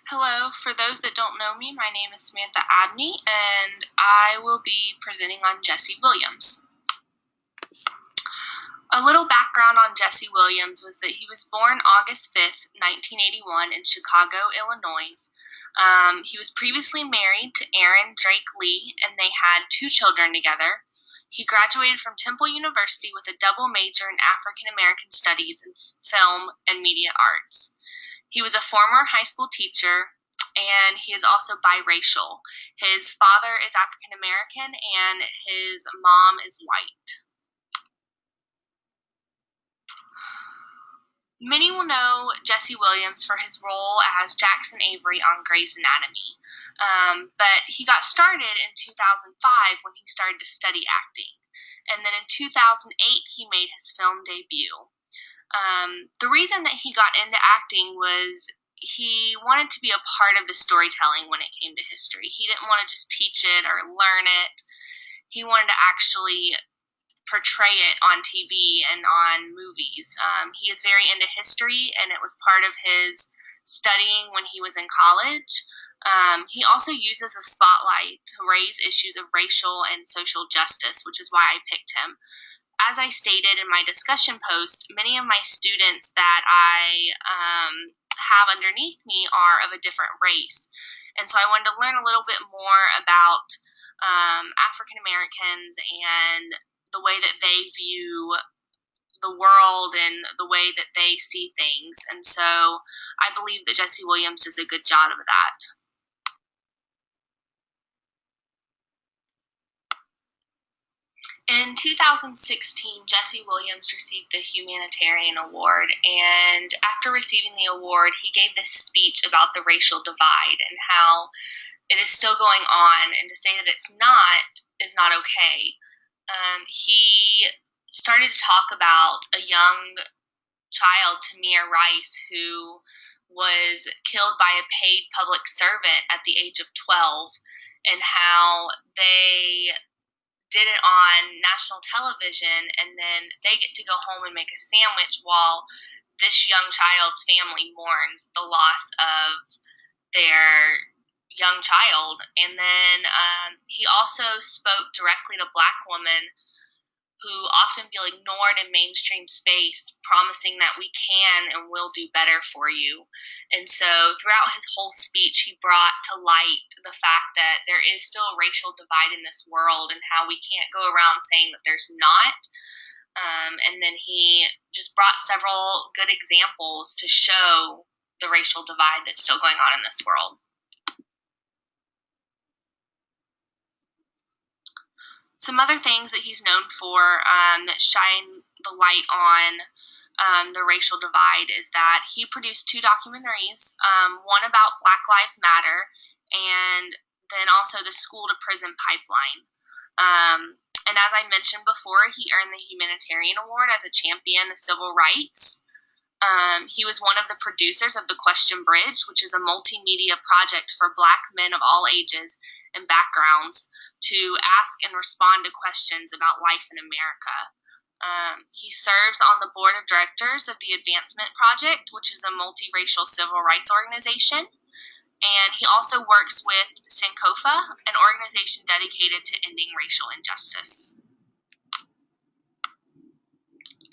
Hello, for those that don't know me, my name is Samantha Abney, and I will be presenting on Jesse Williams. A little background on Jesse Williams was that he was born August 5th, 1981 in Chicago, Illinois. He was previously married to Erin Drake Lee, and they had 2 children together. He graduated from Temple University with a double major in African American Studies and Film and Media Arts. He was a former high school teacher, and he is also biracial. His father is African American, and his mom is white. Many will know Jesse Williams for his role as Jackson Avery on Grey's Anatomy, but he got started in 2005 when he started to study acting, and then in 2008 he made his film debut. The reason that he got into acting was he wanted to be a part of the storytelling when it came to history. He didn't want to just teach it or learn it. He wanted to actually portray it on TV and on movies. He is very into history, and it was part of his studying when he was in college. He also uses a spotlight to raise issues of racial and social justice, which is why I picked him. As I stated in my discussion post, many of my students that I have underneath me are of a different race. And so I wanted to learn a little bit more about African Americans and the way that they view the world and the way that they see things. And so I believe that Jesse Williams does a good job of that. In 2016, Jesse Williams received the Humanitarian Award, and after receiving the award, he gave this speech about the racial divide and how it is still going on, and to say that it's not is not okay. He started to talk about a young child, Tamir Rice, who was killed by a paid public servant at the age of 12, and how they did it on national television, and then they get to go home and make a sandwich while this young child's family mourns the loss of their young child. And then he also spoke directly to Black women who often feel ignored in mainstream space, promising that we can and will do better for you. And so throughout his whole speech, he brought to light the fact that there is still a racial divide in this world and how we can't go around saying that there's not. And then he just brought several good examples to show the racial divide that's still going on in this world. Some other things that he's known for that shine the light on the racial divide is that he produced 2 documentaries, one about Black Lives Matter, and then also the school to prison pipeline. And as I mentioned before, he earned the Humanitarian Award as a champion of civil rights. He was one of the producers of The Question Bridge, which is a multimedia project for Black men of all ages and backgrounds to ask and respond to questions about life in America. He serves on the board of directors of the Advancement Project, which is a multiracial civil rights organization. And he also works with Sankofa, an organization dedicated to ending racial injustice.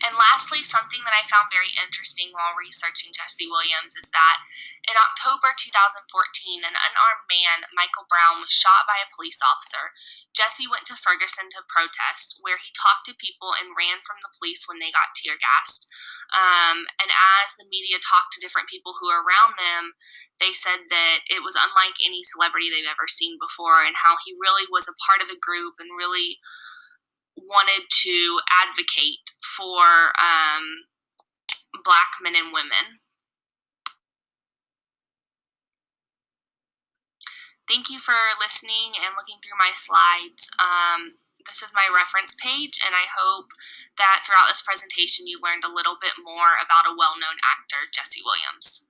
And lastly, something that I found very interesting while researching Jesse Williams is that in October 2014, an unarmed man, Michael Brown, was shot by a police officer. Jesse went to Ferguson to protest, where he talked to people and ran from the police when they got tear gassed. And as the media talked to different people who were around them, they said that it was unlike any celebrity they've ever seen before, and how he really was a part of the group and really wanted to advocate for Black men and women. Thank you for listening and looking through my slides. This is my reference page, and I hope that throughout this presentation you learned a little bit more about a well-known actor, Jesse Williams.